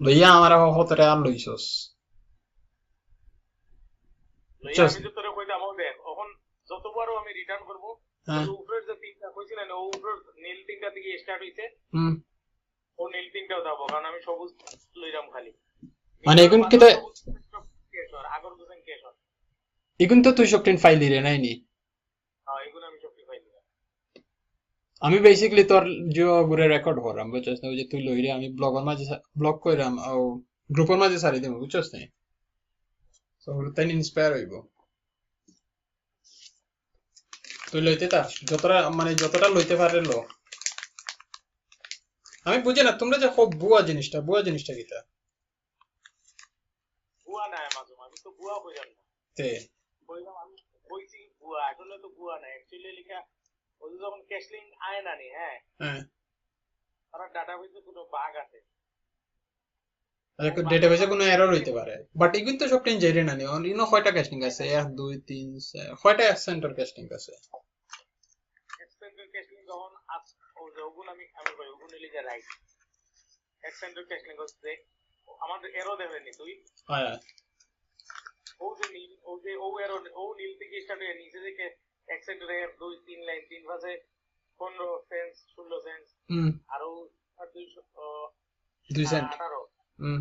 লইয়া আমার হতরে আর লইছস লইয়া বুঝছস আমি নি? যে তোরে কইতাম ও দেখ এখন যতবারও আমি রিটার্ন করব ওই হ্যাঁ। যে উপরের যে তিনটা কইছিলেন ও উপরের নীল তিনটা থেকে স্টার্ট হইছে হুম। ও নীল তিনটাও দাও কারণ আমি সবুজ লইরাম খালি মানে ভিতরে এগুন বাদর কিতা সবুজ সব কেশর আগর বুঝেন কেশর এগুন তো তুই শক্তিন ফাইলি রে নাইনি। হ্যাঁ এগুলো আমি সব পাইলি না আমি বেসিক্যালি তোর যে গুরে রেকর্ড করাম বুঝছস না, ওই যে তুই লইরে আমি ব্লগের মাঝে ব্লগ কইরাম ও গ্রুপের মাঝে ছাড়ি দেব বুঝছস না। তো তাই ইন্সপায়ার হইব। তুই লইতে তা যতটা মানে যতটা লইতে পারে লো। আমি বুঝি না তোমরা যে খুব বুয়া জিনিসটা কিতা বুয়া নাই মাঝে আমি তো বুয়া কইলাম না তে কইলাম আমি কইছি বুয়া আসলে তো বুয়া না অ্যাকচুয়ালি লেখা ওই যে যখন ক্যাশলিং আয় না নি হ্যাঁ হ্যাঁ। তারা ডাটাবেসে কোনো বাগ আছে ও আচ্ছা বাগের ডেটাবেসে কোনো কারণে এরর যে হইতে পারে, বাট এগুলো তো সব টেন যাইরে না নি ইনো কয়টা ক্যাস্টিং আছে, এক দুই তিন কয়টা সেন্টার ক্যাস্টিং আছে। এক্সটেন্ডেড ক্যাশলিং যখন ও যে ওগুলো আমি কই ওগুলো লিখে রাইট এক্সটেন্ডেড ক্যাশলিং হচ্ছে আমাদের এরো দেবেনি তুই হ্যাঁ। ও যে নীল ও যে ও এরো ও নীল থেকে স্টার্ট হয়ে নিচে থেকে এক্সটেন্ডেড এর দুই তিন লাইন তিন পাশে 15 সেন্স 16 সেন্স হুম। আরো আর 2 সেন্ট। 18 হুম।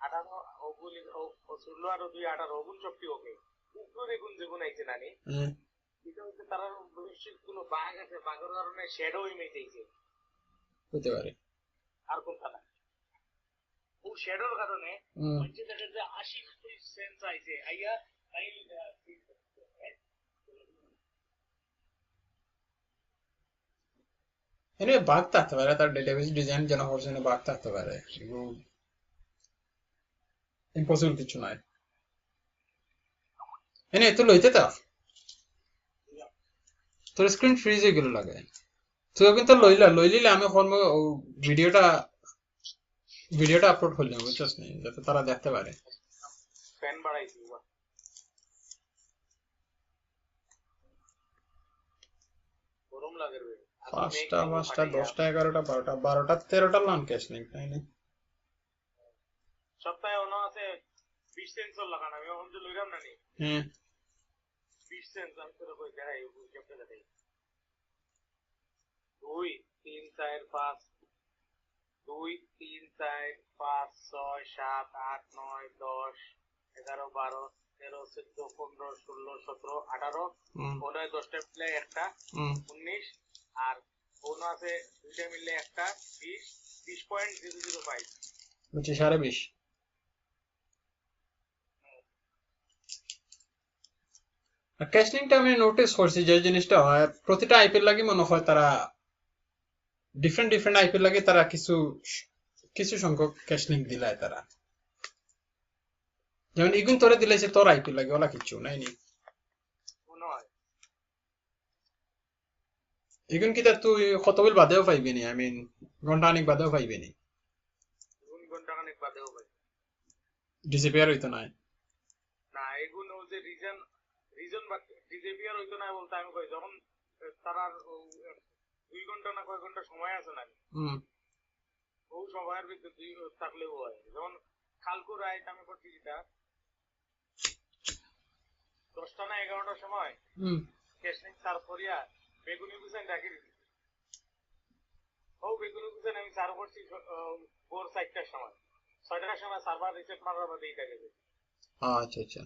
18 ওগুলি ও 16 আর 2 18 ওগুন সবটি ওকে উপরে গুণ যেগুন আইছে নানি হুম। এটা হচ্ছে তারা ভবিষ্যৎ কোনো বাঘ আছে বাঘের কারণে শ্যাডো ইমেজ আইছে হতে পারে। আর কোন তারা ও শ্যাডোর কারণে হুম। মঞ্চে দেখা যায় 80 সেন্স আইছে আইয়া তাই এনে বাগ থাকতে পারে, তার ডেটাবেস ডিজাইন যেন করছে না বাগ থাকতে পারে, এগুলো ইম্পসিবল কিছু নয়। এনে তো লইতে তা তোর স্ক্রিন ফ্রিজ হয়ে গেল লাগে। তুই কিন্তু লইলিলে আমি করবো ভিডিওটা ভিডিওটা আপলোড করলাম বুঝছস না, যাতে তারা দেখতে পারে। ফ্যান বাড়াইছি গরম লাগে রে আজকে মেঘ পাঁচটা দেখবো পাঁচটা ফাটাইয়া 10টা 11টা 12টা 12টা 13টা লান ক্যাশ নেই তাই না। সপ্তাহে অন্য আছে 20 সেন্সর লাগানো আমি এখন যে লইলাম না নি হ্যাঁ। 20 সেন্স আমি তোর কই দেখাই কেমনে দেখাই 2 3 4 5 2 3 4 5 6 7 8 9 10 11 12 13 14 15 16 17 18 হুম। মনে হয় 10টা মিলে একটা হুম। 19 আর অন্য আছে দুইটা মিলে একটা 20.005 বুঝছি 20.5। ক্যাশলিংটা আমি নোটিস করছি যে জিনিসটা হয় প্রতিটা আইপির লাগে মনে হয় তারা ডিফারেন্ট ডিফারেন্ট আইপির লাগে তারা কিছু কিছু সংখ্যক ক্যাশলিং দিলায় তারা, যেমন ইগুন তোরে দিলাইছে তোর আইপি লাগে ওলা কিছু নাই নি। মনে হয় ইগুন কি তা তুই কতবিল বাদেও পাইবি নি, আই মিন ঘন্টা অনেক বাদেও পাইবি নি, 2 ঘন্টা খানিক বাদেও ভাই ডিসিপিয়ার হইতো না। না এগুলো যে রিজন রিজন বা ডিজেপিয়ার হইতো না বলতে আমি কই যখন তারা 2 ঘন্টা না কয় ঘন্টা সময় আছে না হুম। ও সময়ের ভিতরে দুই থাকলেও হয় যেমন কালকু রাইট আমি করছি যেটা 10টা না 11টার সময় হুম। ক্যাশলিং সার্ভ করিয়া বেগুনি গুছেন রাখি দিছি ও বেগুনি গুছেন আমি সার্ভ করছি ভোর 4টার সময় 6টার সময় সার্ভার রিসেট মারার বাদে এটা গেছে আচ্ছা আচ্ছা।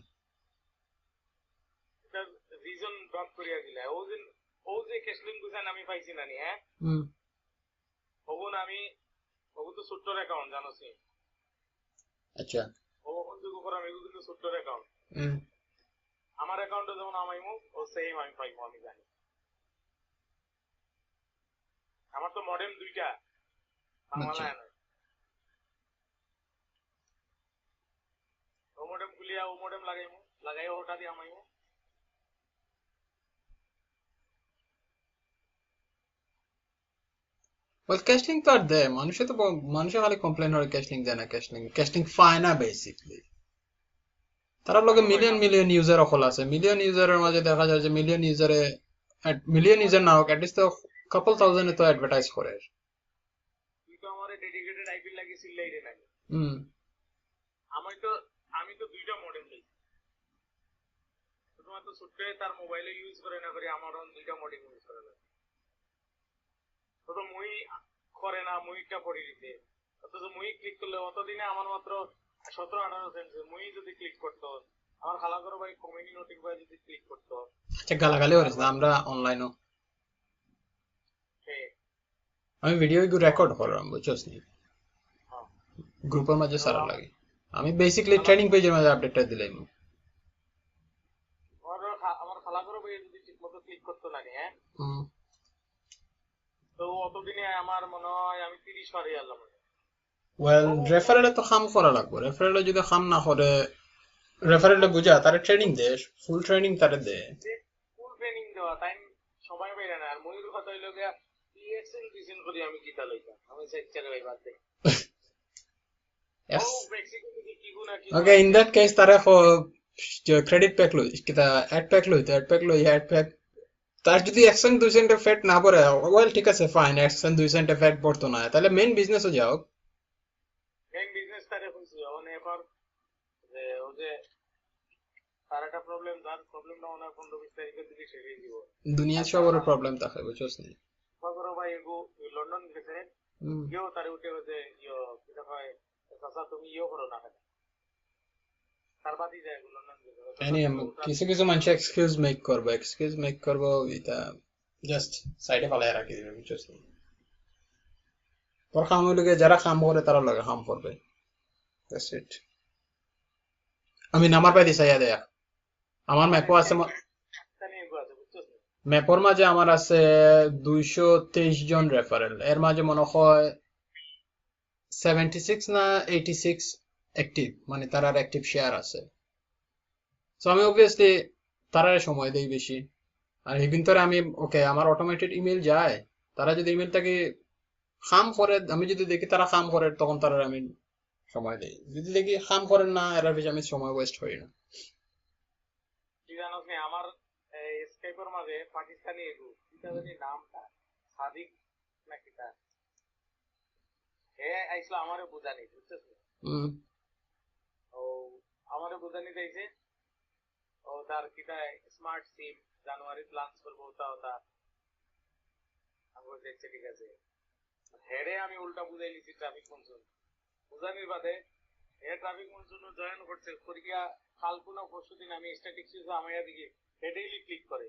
এটা রিজন ড্রপ করিয়া দিলা ও যে ক্যাশলিং গুছেন আমি পাইছি না নি হ্যাঁ হুম। ওগুন আমি ওগুন তো ছোট্টর অ্যাকাউন্ট জানোস নি আচ্ছা। ও ওখান থেকে করে আমি কিন্তু ছোট্টর অ্যাকাউন্ট হুম। আমার অ্যাকাউন্টে যেমন আমাইমু ও সেম আমি পাইমু আমি জানি আমার তো মডেল দুইটা আচ্ছা। বাংলায় নয় ও মডেম খুলিয়া ও মডেম লাগাইমু লাগাইয়া ওটা দিয়ে আমাইমু ওয়েল ক্যাশলিং তো আর দেয় মানুষে তো মানুষে খালি কমপ্লেন করে ক্যাশলিং দেয় না, ক্যাশলিং ক্যাশলিং পায় না বেসিকলি। তারা লগে আমি কই মিলিয়ন না মিলিয়ন ইউজার অকল আছে, মিলিয়ন ইউজারের মাঝে দেখা যায় যে মিলিয়ন ইউজার না হোক অ্যাটলিস্ট তো কাপল থাউজেন্ডে তো অ্যাডভার্টাইজ করে। তুই তো আমার ডেডিকেটেড আপডেটেড আইপি লাগে সিল্লাই রে নাই হুম আমি তো দুইটা মডেল লইছি শুধুমাত্র সুটে তার মোবাইলে ইউজ করে না করে আমার দুইটা মডেল ইউজ করে লাগে তো মুই করে না মুইটা পড়ে দিতে অথচ মুই ক্লিক করলে অতদিনে আমার মাত্র 17-18 সেন্ট মুই যদি ক্লিক করতো আমার খালা করো ভাই কমিউনিটি নোটিফাই যদি ক্লিক করতো আচ্ছা গালাগালি করিস না আমরা অনলাইনও হ্যাঁ আমি ভিডিও রেকর্ড করলাম বুঝছস নি হ্যাঁ গ্রুপের মাঝে তো সারা লাগে আমি বেসিক্যালি ট্রেনিং পেজের মাঝে আপডেটটা দিলাম আমার খালা করো ভাই যদি ঠিক মতো ক্লিক করতো না হ্যাঁ হুম তো অতদিনে আমার মনে হয় আমি 30 পারে গেলাম ওয়েল রেফারেলে তো খাম করা লাগবে রেফারেলে যদি খাম না করে রেফারেলে বুঝা তারে ট্রেনিং দে ফুল ট্রেনিং তারে দে ফুল ট্রেনিং দেওয়া তাই সময় পাই না আর ময়ূর কথা হইলো গিয়া ইএক্সএল ডিজাইন করি আমি কিতা লইতাম আমি সেকচারে ভাই বাদ দে yes ও বেসিক্যালি কি গুনা কি okay in that case তারে ক্রেডিট প্যাক লই কিতা অ্যাড প্যাক লই অ্যাড প্যাক তার যদি 1-2 সেন্টে ফ্যাট না পড়ে ওয়েল ঠিক আছে ফাইন 1-2 সেন্টে ফ্যাট পড়তো না তাহলে মেইন বিজনেসও যাও মেইন বিজনেস তারে হইছে মানে এখন যে ও যে তার একটা প্রবলেমটা মনে হয় 15-20 তারিখের দিকে সেরে দিব দুনিয়ার সবার প্রবলেম থাকে বুঝছস নি বড় ভাই এগো লন্ডন গেছে ইও তারে উঠে হচ্ছে ইও কিটা হয় চাচা তুমি ইও করো না তার বাদই যায় লন্ডন গেছে এনি কিছু কিছু মানুষ এক্সকিউজ মেক করবো এটা জাস্ট সাইডে ফালায় রাখি দিবে বুঝছস নি তোর কাম হইলো গিয়ে যারা কাম করে তারা লাগে কাম করবে দ্যাটস ইট আমি নাম্বার পাই দিছি দেয়া আমার ম্যাপও আছে ম্যাপর মাঝে আমার আছে 223 জন রেফারেল এর মাঝে মনে হয় 76 না 86 অ্যাক্টিভ মানে তারার অ্যাক্টিভ শেয়ার আছে সো আমি অবভিয়াসলি তারার সময় দেই বেশি আর এই ভিতরে আমি ওকে আমার অটোমেটেড ইমেল যায় তারা যদি ইমেলটাকে খাম করে আমি যদি দেখি তারা খাম করে তখন তারা আমি সময় দেই যদি দেখি খাম করেন না এর বেশি আমি সময় ওয়েস্ট করি না কি জানোস নি আমার স্কাইপের মাঝে পাকিস্তানি এগু কিটা জানি নামটা সাদিক নাকি তা হে আইসলা আমারে বুঝানি বুঝছিস ও আমারে বুঝানি চাইছে ও তার কিটা স্মার্ট সিম জানুয়ারি প্ল্যানস করবো ওটা আমি দেখছি ঠিক আছে হেরে আমি উল্টা বুঝাই লিছি ট্রাফিক মনসুন বুঝানির বাদে হে ট্রাফিক মনসুন জয়েন করছে করিয়া কালকে না পরশু দিন আমি স্ট্যাটিক্স আমায়া দিকে হেডেইলি ক্লিক করে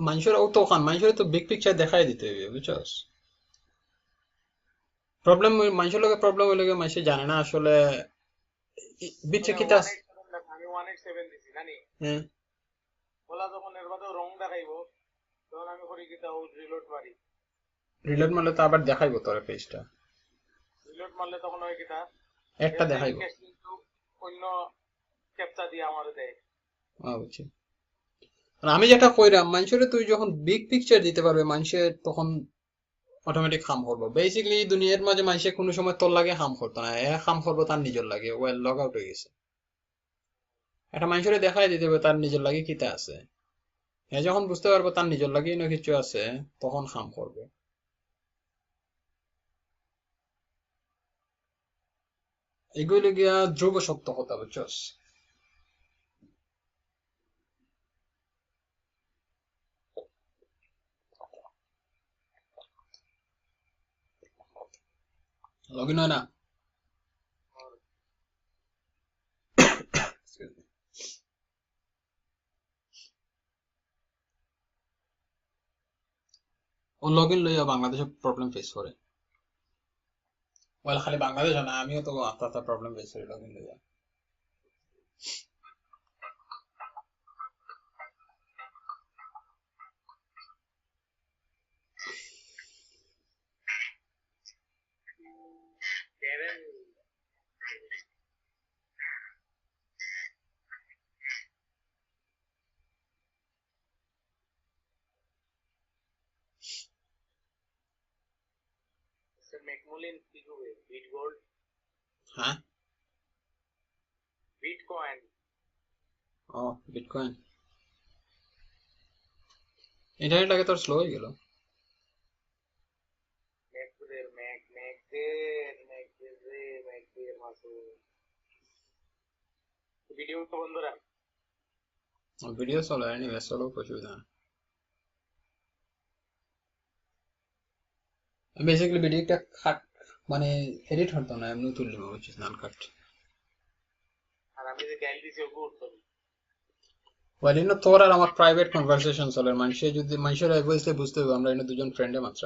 মানুষের তো বিগ পিকচার দেখাই দিতে হবে বুঝছস প্রবলেম মানুষের লগে প্রবলেম হইলে মানুষ জানে না আসলে বিচ্ছে কিটা আমি 187 দিছি জানি হ্যাঁ বলা যখন এর বাদে রং দেখাইবো তখন আমি করি কিটা ও রিলোড মারি রিলোড মারলে তো আবার দেখাইবো তোর পেজটা রিলোড মারলে তখন হয় কিটা একটা দেখাইবো কিন্তু অন্য ক্যাপচা দিয়ে আমারে দেয় বুঝছি আমি যেটা কইরাম মানুষের তুই যখন বিগ পিকচার দিতে পারবে মানুষের তখন অটোমেটিক হাম করবো বেসিক্যালি দুনিয়ার মাঝে মানুষের কোনো সময় তোর লাগে হাম করতো না এ হাম করবো তার নিজের লাগে ওয়েল লগ আউট হয়ে গেছে একটা মানুষের দেখাই দিতে হবে তার নিজের লাগে কিতা আছে এ যখন বুঝতে পারবো তার নিজের লাগে না কিছু আছে তখন হাম করবে এগুলো গিয়া ধ্রুব সত্য কথা বুঝছস লগ ইন হয় না ও লগ ইন লইয়া বাংলাদেশে প্রবলেম ফেস করে ওয়েল খালি বাংলাদেশ না আমিও তো আস্তে প্রবলেম ফেস করি লগ ইন লইয়া ম্যাকমুলিন কি হবে বিট গোল্ড হ্যাঁ বিটকয়েন ও বিটকয়েন ইন্টারনেট আগে তোর স্লো হয়ে গেল ম্যাক ভিডিও বন্ধ রাখ। ভিডিও চলে এনিওয়ে চলো অসুবিধা নেই বেসিক্যালি ভিডিওটা কাট মানে এডিট হতো না এমনি তুললে উচিত না কাট আর আমি যে গাইল দিছি ওকে উঠতো না। ওয়াল ইনো তোর আর আমার প্রাইভেট কনভারসেশন চলে মানুষে যদি মানুষের অবভিয়াসলি বুঝতে হবে আমরা এনে দুজন ফ্রেন্ডে মাত্র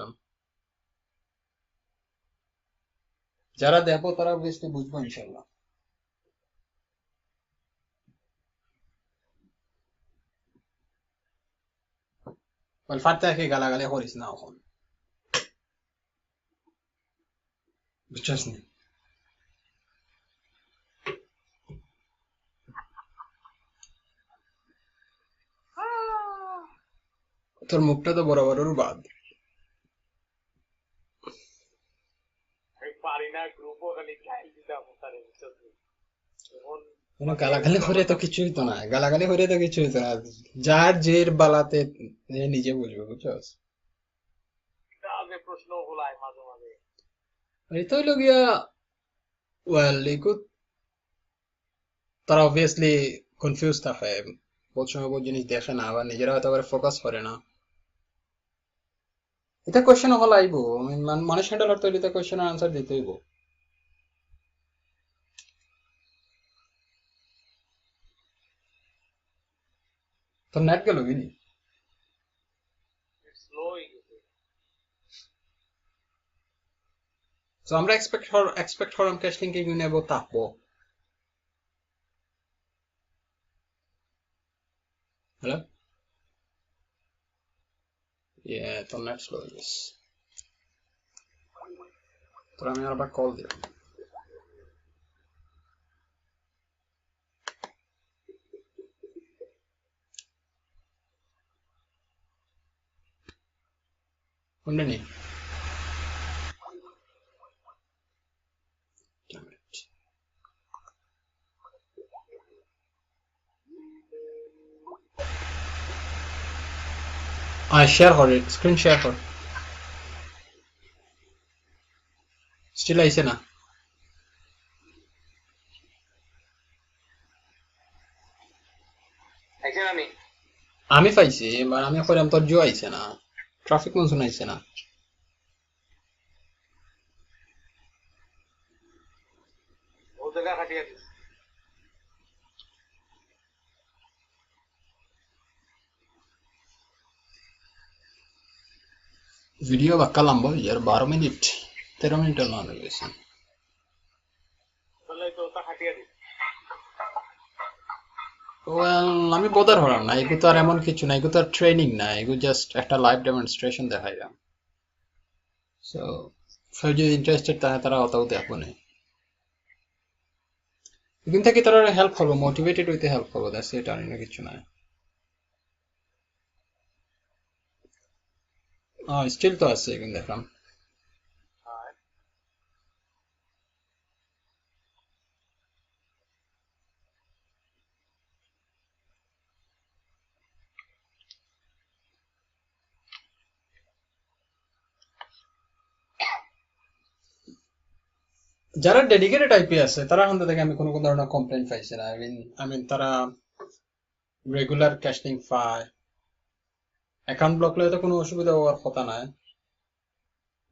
যারা দেখো তারা অবভিয়াসলি বুঝবো ইনশাল্লাহ ওয়াল ফাটতে একে গালাগালি করিস না এখন বুঝছিস না তোর মুখটা তো বরাবরের বাদ আমি পারি না গ্রুপও খালি গাইল দিতাম তারে বুঝছিস নি? এখন কোনো গালাগালি করে তো কিছু হইতো না গালাগালি করে তো কিছু হইতো না যার জের বালাতে এ নিজে বুঝবে বুঝছস যে প্রশ্ন হলায় মাঝে মাঝে এই তো হইলো গিয়া ওয়েল লিকুদ তারা অবভিয়াসলি কনফিউজ থাকে বহুত সময় বহুত জিনিস দেখে না আবার নিজেরা হয়তো আবার ফোকাস করে না এটা কোশ্চেন হল আইব মানুষ হ্যান্ডেল হতে হলে এটা কোশ্চেনের আনসার দিতে হইব তোর নেট গেল কি স্লো হয়ে গেছে। তো আমরা এক্সপেক্ট করলাম ক্যাশলিং কে নেব তাপবো হ্যালো ইয়ে তোর নেট স্লো হয়ে গেছে তোর আমি আবার কল দিলাম কোনটা নেই শেয়ার কর স্ক্রিন শেয়ার কর স্টিল আইছে না আইছে না নি? আমি পাইছি এবার আমি কইলাম তোর জো আইছে না ট্রাফিক মনসুন আইছে না ও জায়গা খাটিয়ে দিস। ভিডিও বাক্কা লম্বা হয়ে যার 12 মিনিট 13 মিনিট লম্বা হয়ে গেছে তাহলে তো ওটা খাটিয়ে দিস। ওয়েল আমি বোধার হলাম না এগুলো তো আর এমন কিছু না এগুলো তো আর ট্রেনিং না এগুলো জাস্ট একটা লাইভ ডেমনস্ট্রেশন দেখাইলাম সো সবাই যদি ইন্টারেস্টেড থাকে তারা অতও দেখবো না এখান থেকে তারা হেল্প করবো মোটিভেটেড হইতে হেল্প করবো দ্যাটস ইট আর কিছু না স্টিল তো আছে এখানে দেখলাম হ্যাঁ যারা ডেডিকেটেড আইপি আছে তারা এখন থেকে আমি কোনো ধরনের কমপ্লেইন পাইছি না আই মিন তারা রেগুলার ক্যাশলিং পায় অ্যাকাউন্ট ব্লক হলে তো কোনো অসুবিধা হওয়ার কথা নাই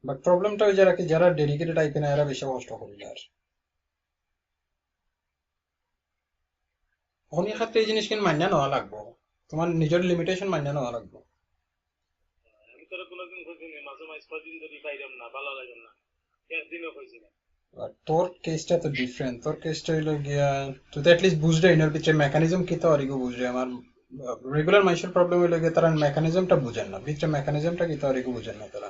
বাট প্রবলেমটা ওই যারা কি যারা ডেডিকেটেড আইপি না এরা বেশি কষ্ট করবে আর অনেক ক্ষেত্রে এই জিনিস কিন্তু মানিয়ে নেওয়া লাগবো তোমার নিজের লিমিটেশন মানিয়ে নেওয়া লাগবে আমি তোরা কোনোদিন খুঁজিনি মাঝে মাঝে কদিন যদি পাইলাম না ভালো লাগে না একদিনও খুঁজি না। আর তোর কেসটা তো ডিফারেন্ট তোর কেসটা হইলো গিয়া তুই তো অ্যাটলিস্ট বুঝলে এটার পিছনে মেকানিজম কি তো আরিগো বুঝলে আমার রেগুলার মানুষের প্রবলেম হইলো গিয়ে তারা মেকানিজমটা বুঝেন না ভিতরে মেকানিজমটা কি তো আরিগো বুঝেন না তারা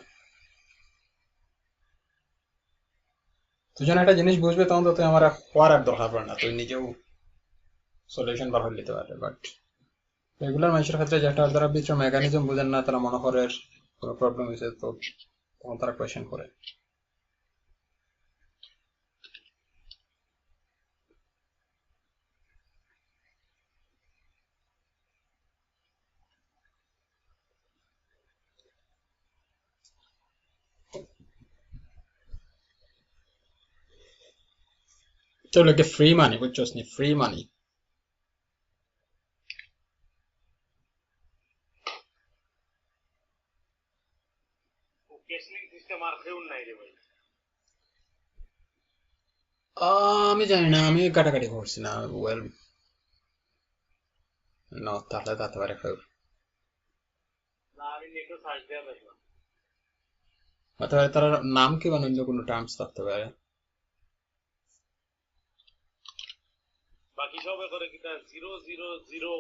তুই যখন একটা জিনিস বুঝবে তখন তো তুই আমার হওয়ার আর দরকার পড়ে না তুই নিজেও সলিউশন বার হয়ে নিতে পারে বাট রেগুলার মানুষের ক্ষেত্রে যেটা তারা ভিতরে মেকানিজম বুঝেন না তারা মনে করে কোনো প্রবলেম হয়েছে তো তখন তারা কোয়েশ্চেন করে চলো কি ফ্রি মানি বুঝছস নি free money cash link system আর কেউ নাই রে ভাই। আমি জানি না আমি কাটাকাটি করছি না ওয়েল না তাহলে তাতে পারে কেউ না আমি নেটে সার্চ দেওয়া দেখলাম। হতে পারে তার নাম কি বা অন্য কোনো টার্মস থাকতে পারে বাকি সবে করে কিটা 000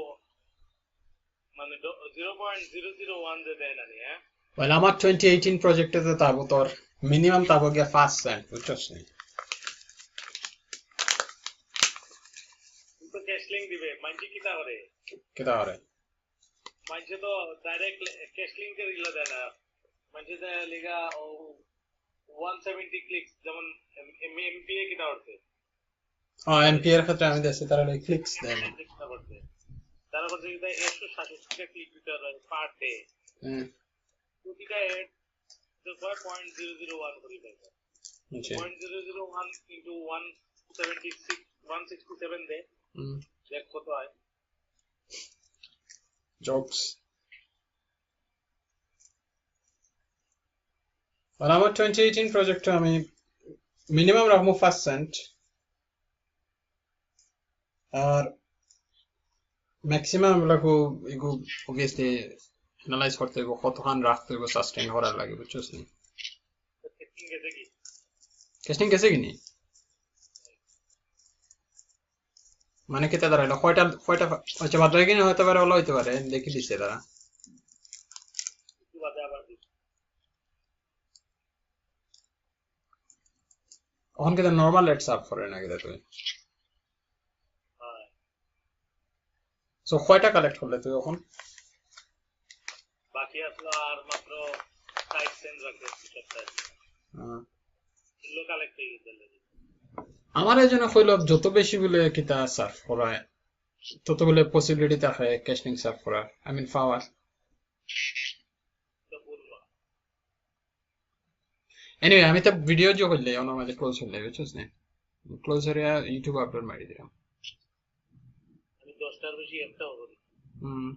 মানে 0.001 দিয়ে দেয় না নি, হ্যাঁ? ওয়েল আমার 2018 প্রজেক্টে তো তাবো তোর মিনিমাম তাবো গিয়া 5 সেন্ট বুঝছস নি কিন্তু ক্যাশ লিঙ্ক দিবে মানছি কিটা করে, কেটা পারে মানছে তো ডাইরেক্ট ক্যাশ লিঙ্কের ইলা দেয় না, মানছে দেয় লিগা 170 ক্লিকস, যেমন এমপিএ কিটা করছে এমপি এর ক্ষেত্রে আমি দেখছি তারা ক্লিকস দেয় না কিটা করছে, তারা করছে কিটা 167 ক্লিক মিটার পার ডে, হুম প্রতিটা এড তো 0.001 করে দেয়, আচ্ছা 0.001 into 167 দে, হুম দেখ কত হয়। জোকস আর আমার 2018 প্রজেক্টে আমি মিনিমাম রাখবো 5 সেন্ট আর ম্যাক্সিমাম লাগবো এগু অবভিয়াসলি অ্যানালাইজ করতে হইব কতখান রাখতে হইব সাস্টেইন করার লাগে বুঝছস নি টেস্টিং গেছে কি টেস্টিং গেছে কিনি মানে কেতে দাঁড়াইলো কয়টা কয়টা আচ্ছা বাদ বাকি কিনা হতে পারে ওলা হইতে পারে দেখি দিছে তারা কিছু বাদে আবার দিচ্ছে। এখন কেতে নর্মাল রেট সার্ভ করে না কেতে তুই হ্যাঁ, সো কয়টা কালেক্ট করলে তুই এখন বাকি আসলো আর মাত্র 60 সেন্ট রাখবে সপ্তাহে, লোকাল একটা ইউজ করলে। আমার এই জন্য কইল যত বেশি বলে কিতা সার্ভ করায় তত বলে পসিবিলিটি থাকে ক্যাশলিং সার্ভ করার আই মিন পাওয়ার তো বলবো এনিওয়ে আমি তো ভিডিও যে করলে ওনার মাঝে ক্লোজ হলে বুঝছস না ক্লোজ হয়ে ইউটিউব আপলোড মারি দিলাম আমি 10টার বেশি একটাও করি। হুম